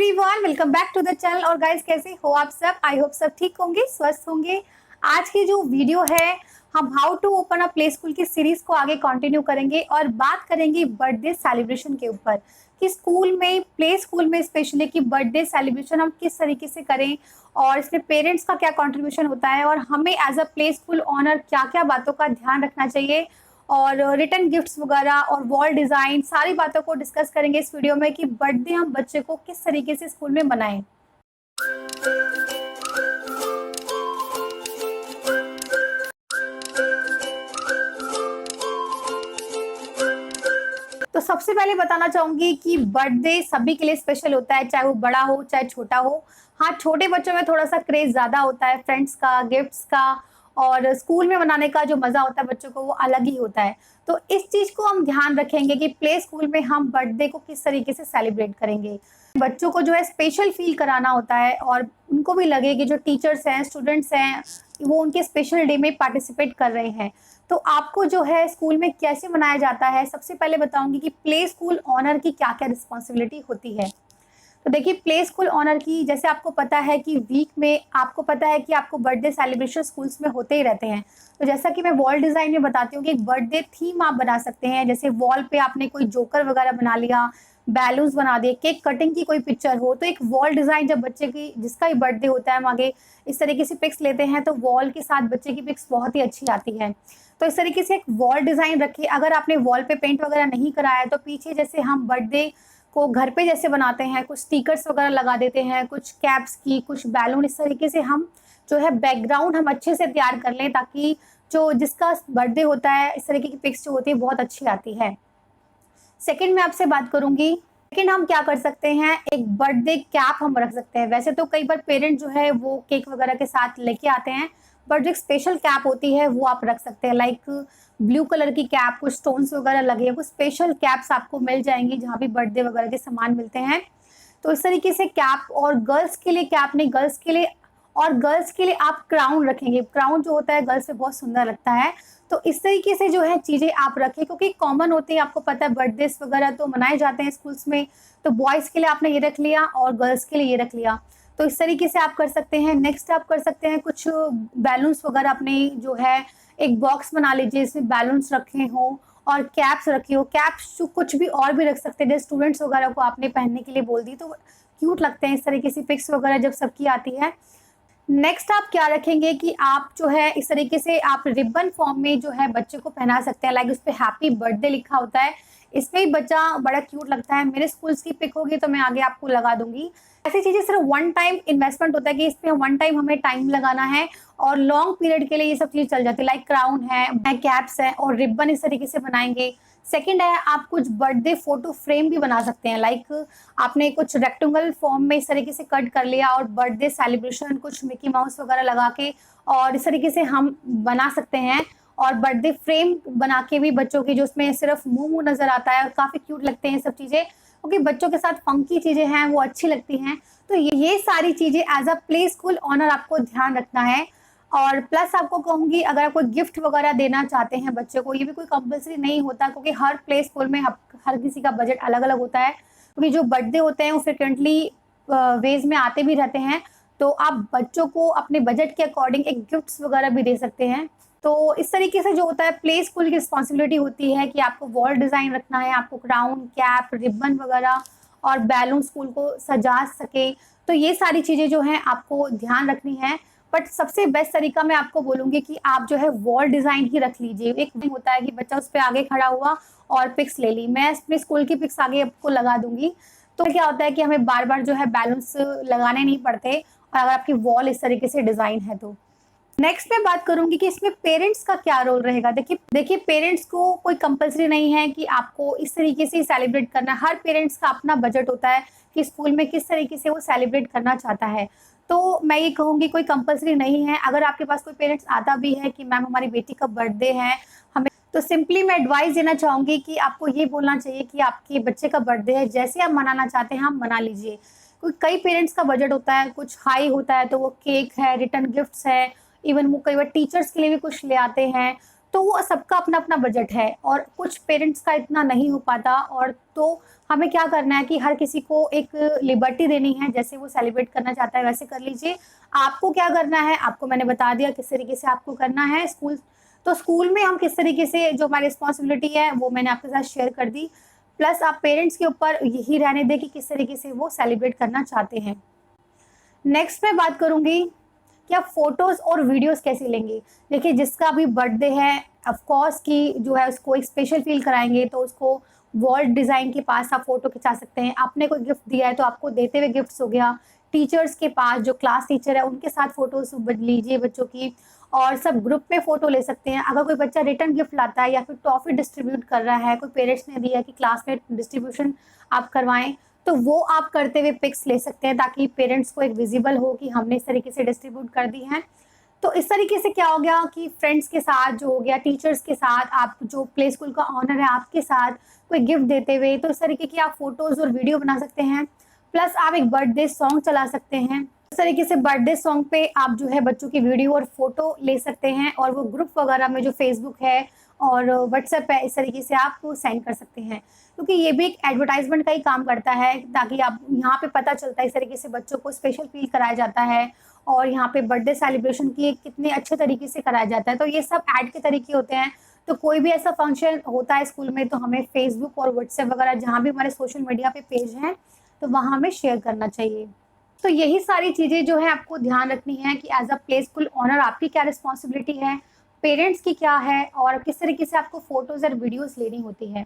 Everyone, welcome back to the channel. और guys, कैसे हो आप सब? आई होप सब ठीक होंगे, स्वस्थ होंगे। आज की जो वीडियो है, हम how to open a play school की सीरीज को आगे कंटिन्यू करेंगे और बात करेंगे बर्थडे सेलिब्रेशन के ऊपर कि स्कूल में, प्ले स्कूल में स्पेशली, कि बर्थडे सेलिब्रेशन हम किस तरीके से करें और इसमें पेरेंट्स का क्या कंट्रीब्यूशन होता है और हमें as a play school owner क्या क्या बातों का ध्यान रखना चाहिए और रिटर्न गिफ्ट्स वगैरह और वॉल डिज़ाइन, सारी बातों को डिस्कस करेंगे इस वीडियो में कि बर्थडे हम बच्चे को किस तरीके से स्कूल में मनाएं। तो सबसे पहले बताना चाहूंगी कि बर्थडे सभी के लिए स्पेशल होता है, चाहे वो बड़ा हो चाहे छोटा हो। हाँ, छोटे बच्चों में थोड़ा सा क्रेज ज़्यादा होता है, फ्रेंड्स का, गिफ्ट्स का, और स्कूल में मनाने का जो मज़ा होता है बच्चों को, वो अलग ही होता है। तो इस चीज़ को हम ध्यान रखेंगे कि प्ले स्कूल में हम बर्थडे को किस तरीके से सेलिब्रेट करेंगे। बच्चों को जो है स्पेशल फील कराना होता है और उनको भी लगे कि जो टीचर्स हैं, स्टूडेंट्स हैं, वो उनके स्पेशल डे में पार्टिसिपेट कर रहे हैं। तो आपको जो है स्कूल में कैसे मनाया जाता है, सबसे पहले बताऊंगी कि प्ले स्कूल ऑनर की क्या क्या रिस्पॉन्सिबिलिटी होती है। तो देखिए, प्ले स्कूल ऑनर की, जैसे आपको पता है कि वीक में आपको पता है कि आपको बर्थडे सेलिब्रेशन स्कूल्स में होते ही रहते हैं। तो जैसा कि मैं वॉल डिज़ाइन में बताती हूँ कि एक बर्थडे थीम आप बना सकते हैं। जैसे वॉल पे आपने कोई जोकर वगैरह बना लिया, बैलून्स बना दिए, केक कटिंग की कोई पिक्चर हो, तो एक वॉल डिज़ाइन जब बच्चे की, जिसका भी बर्थडे होता है, हम आगे इस तरीके से पिक्स लेते हैं तो वॉल के साथ बच्चे की पिक्स बहुत ही अच्छी आती है। तो इस तरीके से एक वॉल डिज़ाइन रखिए। अगर आपने वॉल पे पेंट वगैरह नहीं कराया है तो पीछे जैसे हम बर्थडे को घर पे जैसे बनाते हैं, कुछ स्टिकर्स वगैरह लगा देते हैं, कुछ कैप्स की, कुछ बैलून, इस तरीके से हम जो है बैकग्राउंड हम अच्छे से तैयार कर लें ताकि जो जिसका बर्थडे होता है, इस तरीके की पिक्स जो होती है बहुत अच्छी आती है। सेकंड मैं आपसे बात करूंगी, सेकंड हम क्या कर सकते हैं, एक बर्थडे कैप हम रख सकते हैं। वैसे तो कई बार पेरेंट जो है वो केक वगैरह के साथ लेके आते हैं, बट जो एक स्पेशल कैप होती है वो आप रख सकते हैं। लाइक ब्लू कलर की कैप, कुछ स्टोन्स वगैरह लगे हैं, कुछ स्पेशल कैप्स आपको मिल जाएंगी जहाँ भी बर्थडे वगैरह के सामान मिलते हैं। तो इस तरीके से कैप, और गर्ल्स के लिए कैप नहीं, गर्ल्स के लिए, और गर्ल्स के लिए आप क्राउन रखेंगे। क्राउन जो होता है गर्ल्स पे बहुत सुंदर लगता है। तो इस तरीके से जो है चीज़ें आप रखें, क्योंकि कॉमन होते हैं, आपको पता है बर्थडेज वगैरह तो मनाए जाते हैं स्कूल्स में। तो बॉयज़ के लिए आपने ये रख लिया और गर्ल्स के लिए ये रख लिया। तो इस तरीके से आप कर सकते हैं। नेक्स्ट आप कर सकते हैं कुछ बैलून्स वगैरह, अपने जो है एक बॉक्स बना लीजिए जिसमें बैलून्स रखे हों और कैप्स रखी हो। कैप्स कुछ भी और भी रख सकते हैं, जैसे स्टूडेंट्स वगैरह को आपने पहनने के लिए बोल दी तो क्यूट लगते हैं इस तरीके से पिक्स वगैरह जब सबकी आती है। नेक्स्ट आप क्या रखेंगे कि आप जो है इस तरीके से आप रिबन फॉर्म में जो है बच्चे को पहना सकते हैं। लाइक उस पर हैप्पी बर्थडे लिखा होता है, इसमें ही बच्चा बड़ा क्यूट लगता है। मेरे स्कूल्स की पिक होगी तो मैं आगे आपको लगा दूंगी। ऐसी चीज़ें सिर्फ वन टाइम इन्वेस्टमेंट होता है कि इस पर वन टाइम हमें टाइम लगाना है और लॉन्ग पीरियड के लिए ये सब चीज़ चल जाती है। लाइक क्राउन है, कैप्स है और रिबन इस तरीके से बनाएंगे। सेकंड है, आप कुछ बर्थडे फोटो फ्रेम भी बना सकते हैं। लाइक आपने कुछ रेक्टेंगल फॉर्म में इस तरीके से कट कर लिया और बर्थडे सेलिब्रेशन कुछ मिकी माउस वगैरह लगा के और इस तरीके से हम बना सकते हैं। और बर्थडे फ्रेम बना के भी बच्चों की, जो उसमें सिर्फ मुंह नजर आता है, और काफ़ी क्यूट लगते हैं सब चीज़ें, क्योंकि बच्चों के साथ फंकी चीज़ें हैं वो अच्छी लगती हैं। तो ये सारी चीज़ें as a play school owner आपको ध्यान रखना है। और प्लस आपको कहूँगी, अगर आप कोई गिफ्ट वगैरह देना चाहते हैं बच्चे को, ये भी कोई कंपलसरी नहीं होता, क्योंकि हर प्ले स्कूल में हर किसी का बजट अलग अलग होता है। क्योंकि जो बर्थडे होते हैं वो फ्रिक्वेंटली वेज में आते भी रहते हैं, तो आप बच्चों को अपने बजट के अकॉर्डिंग एक गिफ्ट्स वगैरह भी दे सकते हैं। तो इस तरीके से जो होता है, प्ले स्कूल की रिस्पॉन्सिबिलिटी होती है कि आपको वॉल डिज़ाइन रखना है, आपको क्राउन, कैप, रिबन वगैरह और बैलून स्कूल को सजा सके। तो ये सारी चीज़ें जो हैं आपको ध्यान रखनी है। बट सबसे बेस्ट तरीका मैं आपको बोलूँगी कि आप जो है वॉल डिज़ाइन ही रख लीजिए। एक होता है कि बच्चा उस पर आगे खड़ा हुआ और पिक्स ले ली, मैं अपने स्कूल की पिक्स आगे आपको लगा दूंगी। तो क्या होता है कि हमें बार बार जो है बैलून्स लगाने नहीं पड़ते, और अगर आपकी वॉल इस तरीके से डिज़ाइन है तो। नेक्स्ट मैं बात करूंगी कि इसमें पेरेंट्स का क्या रोल रहेगा। देखिए पेरेंट्स को कोई कंपलसरी नहीं है कि आपको इस तरीके से सेलिब्रेट करना है। हर पेरेंट्स का अपना बजट होता है कि स्कूल में किस तरीके से वो सेलिब्रेट करना चाहता है। तो मैं ये कहूँगी कोई कंपलसरी नहीं है। अगर आपके पास कोई पेरेंट्स आता भी है कि मैम हमारी बेटी का बर्थडे है हमें, तो सिंपली मैं एडवाइस देना चाहूँगी कि आपको ये बोलना चाहिए कि आपके बच्चे का बर्थडे है, जैसे आप मनाना चाहते हैं आप मना लीजिए। कई पेरेंट्स का बजट होता है कुछ हाई होता है, तो वो केक है, रिटर्न गिफ्ट्स है, इवन वो कई बार टीचर्स के लिए भी कुछ ले आते हैं। तो वो सबका अपना-अपना बजट है और कुछ पेरेंट्स का इतना नहीं हो पाता, और तो हमें क्या करना है कि हर किसी को एक लिबर्टी देनी है, जैसे वो सेलिब्रेट करना चाहता है वैसे कर लीजिए। आपको क्या करना है, आपको मैंने बता दिया किस तरीके से आपको करना है। स्कूल में हम किस तरीके से जो हमारी रिस्पॉन्सिबिलिटी है वो मैंने आपके साथ शेयर कर दी। प्लस आप पेरेंट्स के ऊपर यही रहने दें कि किस तरीके से वो सेलिब्रेट करना चाहते हैं। नेक्स्ट मैं बात करूँगी कि आप फ़ोटोज़ और वीडियोज़ कैसे लेंगे। देखिए, जिसका अभी बर्थडे है, ऑफ कोर्स कि जो है उसको एक स्पेशल फ़ील कराएँगे, तो उसको वॉल डिज़ाइन के पास आप फ़ोटो खिंचा सकते हैं। आपने कोई गिफ्ट दिया है तो आपको देते हुए गिफ्ट्स हो गया। टीचर्स के पास जो क्लास टीचर है उनके साथ फ़ोटोज़ लीजिए बच्चों की, और सब ग्रुप में फ़ोटो ले सकते हैं। अगर कोई बच्चा रिटर्न गिफ्ट लाता है या फिर टॉफ़ी डिस्ट्रीब्यूट कर रहा है, कोई पेरेंट्स ने दिया है कि क्लास में डिस्ट्रीब्यूशन आप करवाएँ, तो वो आप करते हुए पिक्स ले सकते हैं, ताकि पेरेंट्स को एक विजिबल हो कि हमने इस तरीके से डिस्ट्रीब्यूट कर दी हैं। तो इस तरीके से क्या हो गया कि फ्रेंड्स के साथ जो हो गया, टीचर्स के साथ, आप जो प्ले स्कूल का ऑनर है आपके साथ कोई गिफ्ट देते हुए, तो इस तरीके की आप फ़ोटोज़ और वीडियो बना सकते हैं। प्लस आप एक बर्थडे सॉन्ग चला सकते हैं। इस तरीके से बर्थडे सॉन्ग पे आप जो है बच्चों की वीडियो और फ़ोटो ले सकते हैं, और वो ग्रुप वगैरह में जो फ़ेसबुक है और व्हाट्सएप है, इस तरीके से आप सेंड कर सकते हैं। क्योंकि ये भी एक एडवर्टाइज़मेंट का ही काम करता है, ताकि आप यहाँ पे पता चलता है इस तरीके से बच्चों को स्पेशल फ़ील कराया जाता है, और यहाँ पे बर्थडे सेलिब्रेशन की कितने अच्छे तरीके से कराया जाता है। तो ये सब ऐड के तरीके होते हैं। तो कोई भी ऐसा फंक्शन होता है स्कूल में, तो हमें फ़ेसबुक और व्हाट्सएप वगैरह जहाँ भी हमारे सोशल मीडिया पे पेज हैं, तो वहाँ हमें शेयर करना चाहिए। तो यही सारी चीज़ें जो है आपको ध्यान रखनी है कि as a play school owner आपकी क्या रिस्पॉन्सिबिलिटी है, पेरेंट्स की क्या है, और किस तरीके से आपको फ़ोटोज़ और वीडियोज़ लेनी होती है।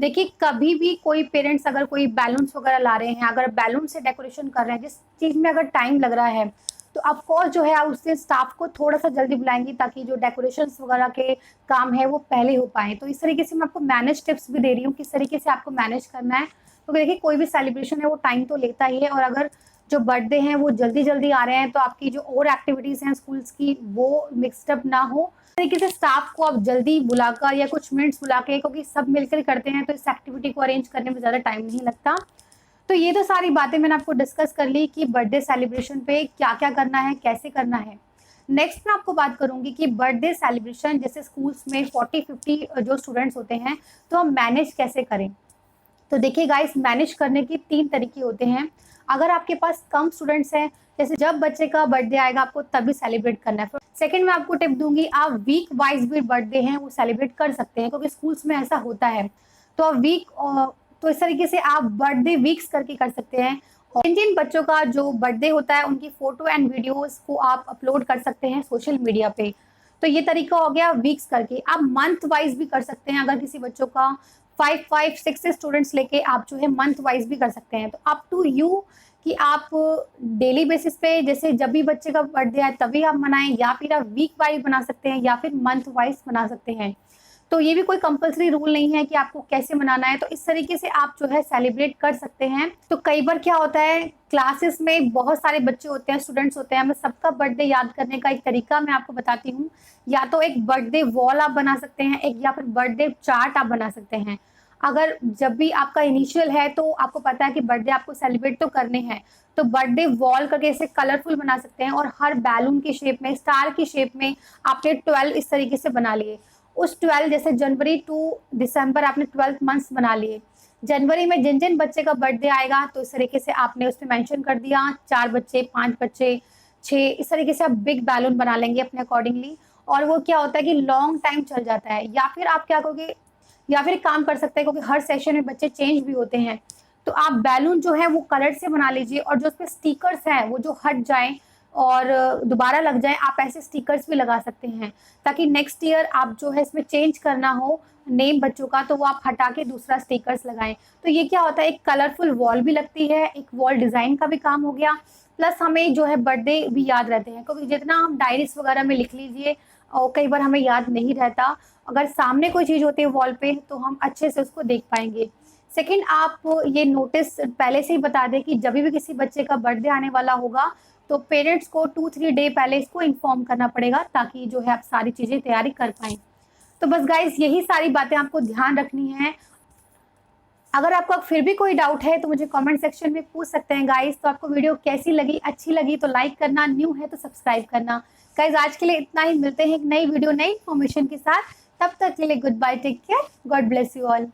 देखिए, कभी भी कोई पेरेंट्स अगर कोई बैलून्स वगैरह ला रहे हैं, अगर बैलून से डेकोरेशन कर रहे हैं, जिस चीज़ में अगर टाइम लग रहा है, तो ऑफ कोर्स जो है आप उससे स्टाफ को थोड़ा-सा जल्दी बुलाएँगी, ताकि जो डेकोरेशंस वगैरह के काम है वो पहले हो पाएँ। तो इस तरीके से मैं आपको मैनेज टिप्स भी दे रही हूँ, किस तरीके से आपको मैनेज करना है। क्योंकि देखिए, कोई भी सेलिब्रेशन है वो टाइम तो लेता ही है, और अगर जो बर्थडे हैं वो जल्दी-जल्दी आ रहे हैं, तो आपकी जो और एक्टिविटीज़ हैं स्कूल्स की वो मिक्स्ड अप ना हो। इस तरीके से स्टाफ को आप जल्दी बुलाकर या कुछ मिनट्स बुला के, क्योंकि सब मिलकर करते हैं, तो इस एक्टिविटी को अरेंज करने में ज़्यादा टाइम नहीं लगता। तो ये तो सारी बातें मैंने आपको डिस्कस कर ली कि बर्थडे सेलिब्रेशन पे क्या-क्या करना है, कैसे करना है। नेक्स्ट मैं आपको बात करूँगी कि बर्थडे सेलिब्रेशन जैसे स्कूल्स में 40-50 जो स्टूडेंट्स होते हैं, तो हम मैनेज कैसे करें? तो देखिए गाइस, मैनेज करने के 3 तरीके होते हैं। अगर आपके पास कम स्टूडेंट्स हैं, जैसे जब बच्चे का बर्थडे आएगा आपको तभी सेलिब्रेट करना है। सेकंड मैं आपको टिप दूँगी, आप वीक वाइज़ भी बर्थडे हैं वो सेलिब्रेट कर सकते हैं, क्योंकि स्कूल्स में ऐसा होता है। तो आप तो इस तरीके से आप बर्थडे वीक्स करके कर सकते हैं, और जिन-जिन बच्चों का जो बर्थडे होता है उनकी फ़ोटो एंड वीडियोज़ को आप अपलोड कर सकते हैं सोशल मीडिया पे। तो ये तरीका हो गया वीक्स करके। आप मंथ वाइज़ भी कर सकते हैं, अगर किसी बच्चों का 5-5, 6 स्टूडेंट्स लेके आप जो है मंथ वाइज़ भी कर सकते हैं। तो अप टू यू कि आप डेली बेसिस पे, जैसे जब भी बच्चे का बर्थडे आए तभी आप मनाएँ, या फिर आप वीक वाइज़ बना सकते हैं, या फिर मंथ वाइज़ बना सकते हैं। तो ये भी कोई कंपल्सरी रूल नहीं है कि आपको कैसे मनाना है, तो इस तरीके से आप जो है सेलिब्रेट कर सकते हैं। तो कई बार क्या होता है, क्लासेस में बहुत सारे बच्चे होते हैं, स्टूडेंट्स होते हैं, हमें सबका बर्थडे याद करने का एक तरीका मैं आपको बताती हूँ। या तो एक बर्थडे वॉल आप बना सकते हैं, एक या फिर बर्थडे चार्ट आप बना सकते हैं। अगर जब भी आपका इनिशियल है तो आपको पता है कि बर्थडे आपको सेलिब्रेट तो करने हैं, तो बर्थडे वॉल करके ऐसे कलरफुल बना सकते हैं, और हर बैलून की शेप में, स्टार की शेप में आपने 12 इस तरीके से बना लिए। उस 12 जैसे जनवरी टू दिसंबर आपने 12 मंथ्स बना लिए। जनवरी में जिन-जिन बच्चे का बर्थडे आएगा, तो इस तरीके से आपने उसमें मेंशन कर दिया 4 बच्चे, 5 बच्चे, 6, इस तरीके से आप बिग बैलून बना लेंगे अपने अकॉर्डिंगली, और वो क्या होता है कि लॉन्ग टाइम चल जाता है। या फिर आप क्या करोगे, या फिर एक काम कर सकते हैं, क्योंकि हर सेशन में बच्चे चेंज भी होते हैं, तो आप बैलून जो है वो कलर से बना लीजिए, और जो उसपे स्टिकर्स हैं वो जो हट जाएँ और दोबारा लग जाएँ, आप ऐसे स्टिकर्स भी लगा सकते हैं, ताकि नेक्स्ट ईयर आप जो है इसमें चेंज करना हो नेम बच्चों का, तो वो आप हटा के दूसरा स्टिकर्स लगाएँ। तो ये क्या होता है, एक कलरफुल वॉल भी लगती है, एक वॉल डिज़ाइन का भी काम हो गया, प्लस हमें जो है बर्थडे भी याद रहते हैं, क्योंकि जितना हम डायरीज़ वगैरह में लिख लीजिए, और कई बार हमें याद नहीं रहता। अगर सामने कोई चीज़ होती है वॉल पे, तो हम अच्छे से उसको देख पाएँगे। सेकंड, आप ये नोटिस पहले से ही बता दें कि जब भी किसी बच्चे का बर्थडे आने वाला होगा, तो पेरेंट्स को 2-3 डे पहले इसको इन्फॉर्म करना पड़ेगा, ताकि जो है आप सारी चीज़ें तैयारी कर पाएँ। तो बस गाइस, यही सारी बातें आपको ध्यान रखनी है। अगर आपको फिर भी कोई डाउट है तो मुझे कमेंट सेक्शन में पूछ सकते हैं गाइस। तो आपको वीडियो कैसी लगी, अच्छी लगी तो लाइक करना, न्यू है तो सब्सक्राइब करना। गाइस, आज के लिए इतना ही, मिलते हैं एक नई वीडियो नई इन्फॉर्मेशन के साथ। तब तक के लिए good bye, take care, God bless you all.